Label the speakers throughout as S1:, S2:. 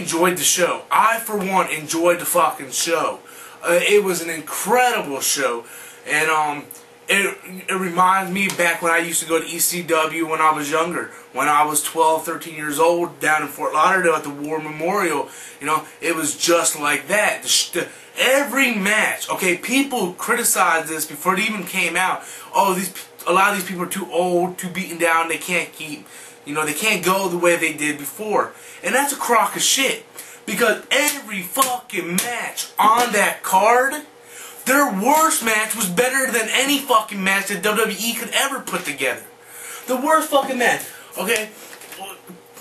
S1: enjoyed the show. I, for one, enjoyed the fucking show. It was an incredible show. And, it reminds me back when I used to go to ECW when I was younger. When I was 12, 13 years old down in Fort Lauderdale at the War Memorial. You know, it was just like that. Every match, okay, people criticized this before it even came out. Oh, a lot of these people are too old, too beaten down, they can't keep, you know, they can't go the way they did before. And that's a crock of shit. Because every fucking match on that card, their worst match was better than any fucking match that WWE could ever put together. The worst fucking match, okay?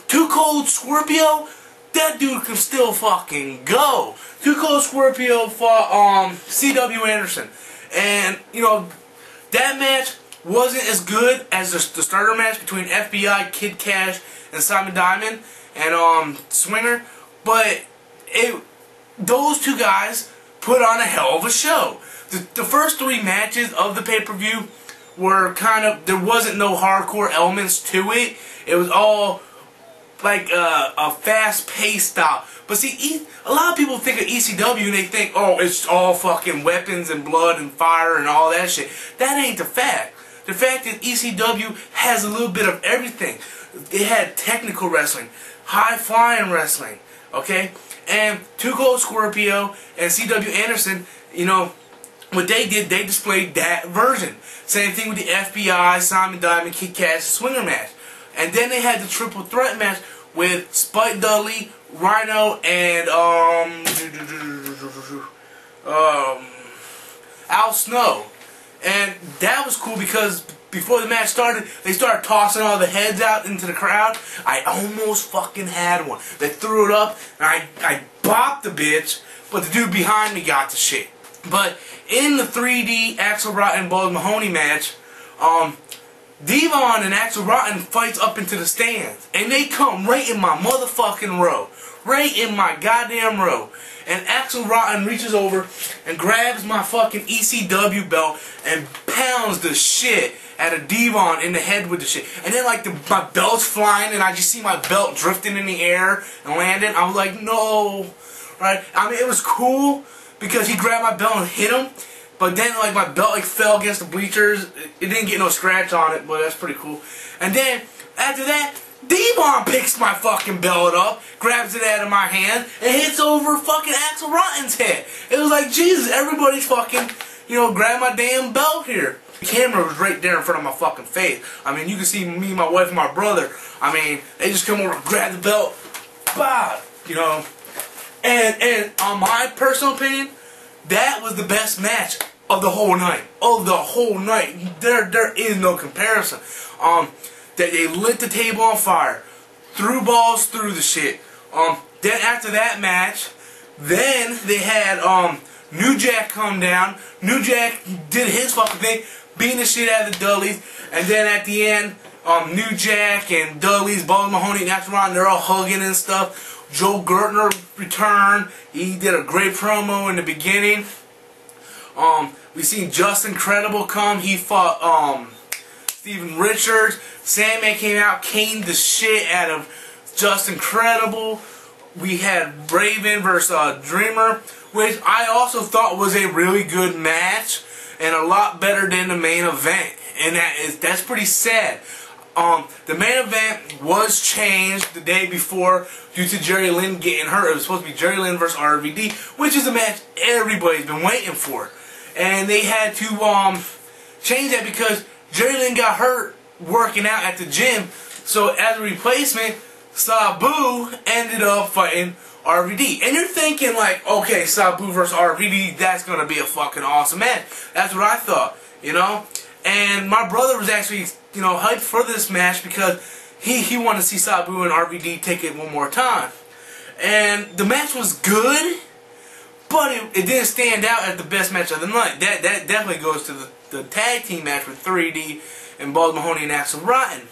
S1: Too Cold Scorpio, that dude can still fucking go. Too Cold Scorpio fought C.W. Anderson. And, you know, that match wasn't as good as the starter match between FBI, Kid Cash, and Simon Diamond and Swinger. But those two guys put on a hell of a show. The first three matches of the pay-per-view were kind of, there wasn't no hardcore elements to it. It was all like a fast-paced style. But see, a lot of people think of ECW and they think, oh, it's all fucking weapons and blood and fire and all that shit. That ain't the fact. The fact is ECW has a little bit of everything. It had technical wrestling, high-flying wrestling, okay? And Too Cold Scorpio and C.W. Anderson, you know, what they did, they displayed that version. Same thing with the FBI, Simon Diamond, Kid Cash, Swinger match. And then they had the triple threat match with Spike Dudley, Rhino, and Al Snow. And that was cool because before the match started, they started tossing all the heads out into the crowd. I almost fucking had one. They threw it up, and I bopped the bitch, but the dude behind me got the shit. But in the 3D Axl Rotten Balls Mahoney match, Devon and Axl Rotten fights up into the stands. And they come right in my motherfucking row. Right in my goddamn row. And Axl Rotten reaches over and grabs my fucking ECW belt and pounds the shit out of Devon in the head with the shit. And then like my belt's flying and I just see my belt drifting in the air and landing. I was like, no. Right? I mean, it was cool because he grabbed my belt and hit him. But then like my belt like fell against the bleachers. It didn't get no scratch on it, but that's pretty cool. And then after that, Devon picks my fucking belt up, grabs it out of my hand, and hits over fucking Axl Rotten's head. It was like, Jesus, everybody's fucking, you know, grab my damn belt here. The camera was right there in front of my fucking face. I mean, you can see me, my wife, and my brother. I mean, they just come over, grab the belt, bah, you know. And on my personal opinion, that was the best match of the whole night. Of the whole night. There is no comparison. They lit the table on fire, threw balls through the shit. Then after that match, then they had New Jack come down. New Jack did his fucking thing, beating the shit out of the Dudleys. And then at the end, New Jack and Dudleys, Balls Mahoney, and Axl Rotten, they're all hugging and stuff. Joe Gertner returned. He did a great promo in the beginning. We seen Justin Credible come. He fought Steven Richards. Sandman came out, caned the shit out of Justin Credible. We had Raven versus Dreamer, which I also thought was a really good match and a lot better than the main event. And that's pretty sad. The main event was changed the day before due to Jerry Lynn getting hurt. It was supposed to be Jerry Lynn versus RVD, which is a match everybody's been waiting for. And they had to change that because Jerry Lynn got hurt working out at the gym. So as a replacement, Sabu ended up fighting RVD. And you're thinking like, okay, Sabu versus RVD, that's going to be a fucking awesome match. That's what I thought, you know. And my brother was actually, you know, hyped for this match because he wanted to see Sabu and RVD take it one more time. And the match was good, but it didn't stand out as the best match of the night. That definitely goes to the tag team match with 3D and Balls Mahoney and Axl Rotten.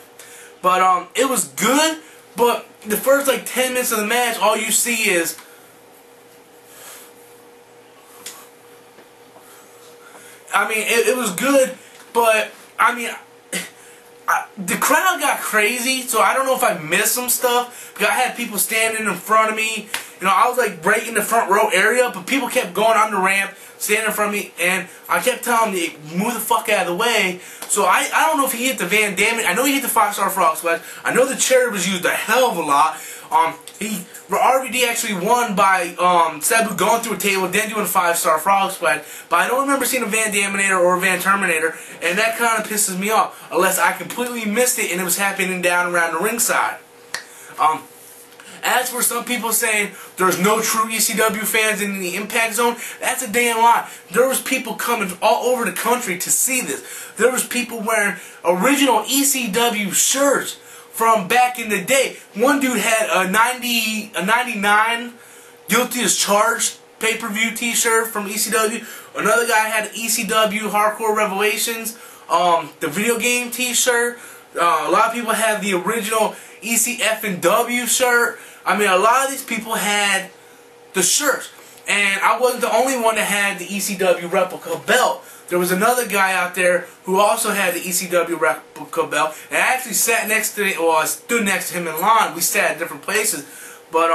S1: But it was good, but the first like 10 minutes of the match, all you see is I mean, it was good, but I mean, The crowd got crazy, so I don't know if I missed some stuff, because I had people standing in front of me. You know, I was like right in the front row area, but people kept going on the ramp, standing in front of me, and I kept telling them to move the fuck out of the way. So I don't know if he hit the Van Damme. I know he hit the 5-star frog splash. I know the cherry was used a hell of a lot. RVD actually won by Sabu going through a table, then doing a 5-star frog splash. But I don't remember seeing a Van Daminator or a Van Terminator, and that kind of pisses me off. Unless I completely missed it and it was happening down around the ringside. As for some people saying there's no true ECW fans in the Impact Zone, that's a damn lie. There was people coming all over the country to see this. There was people wearing original ECW shirts from back in the day. One dude had a 99 Guilty as Charged pay-per-view t-shirt from ECW. Another guy had an ECW Hardcore Revelations, the video game t-shirt. A lot of people have the original ECF&W shirt. I mean, a lot of these people had the shirts. And I wasn't the only one that had the ECW replica belt. There was another guy out there who also had the ECW replica belt. And I actually sat next to him, or I stood next to him in line. We sat at different places. But,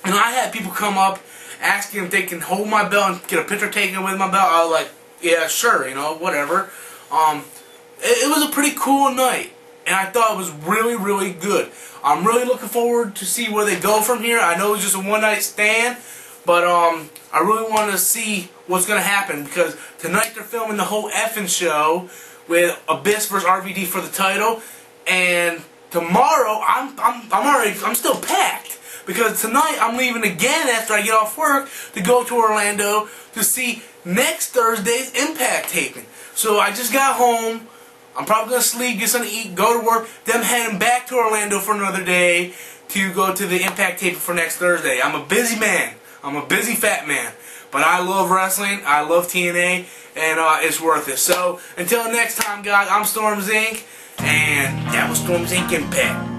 S1: you know, I had people come up asking if they can hold my belt and get a picture taken with my belt. I was like, yeah, sure, you know, whatever. It was a pretty cool night. And I thought it was really, really good. I'm really looking forward to see where they go from here. I know it's just a one-night stand, but I really want to see what's going to happen, because tonight they're filming the whole effing show with Abyss versus RVD for the title, and tomorrow I'm still packed, because tonight I'm leaving again after I get off work to go to Orlando to see next Thursday's Impact taping. So I just got home. I'm probably going to sleep, get something to eat, go to work, then I'm heading back to Orlando for another day to go to the Impact taping for next Thursday. I'm a busy man. I'm a busy fat man. But I love wrestling, I love TNA, and it's worth it. So, until next time, guys, I'm Stormsink, and that was Stormsink Impact.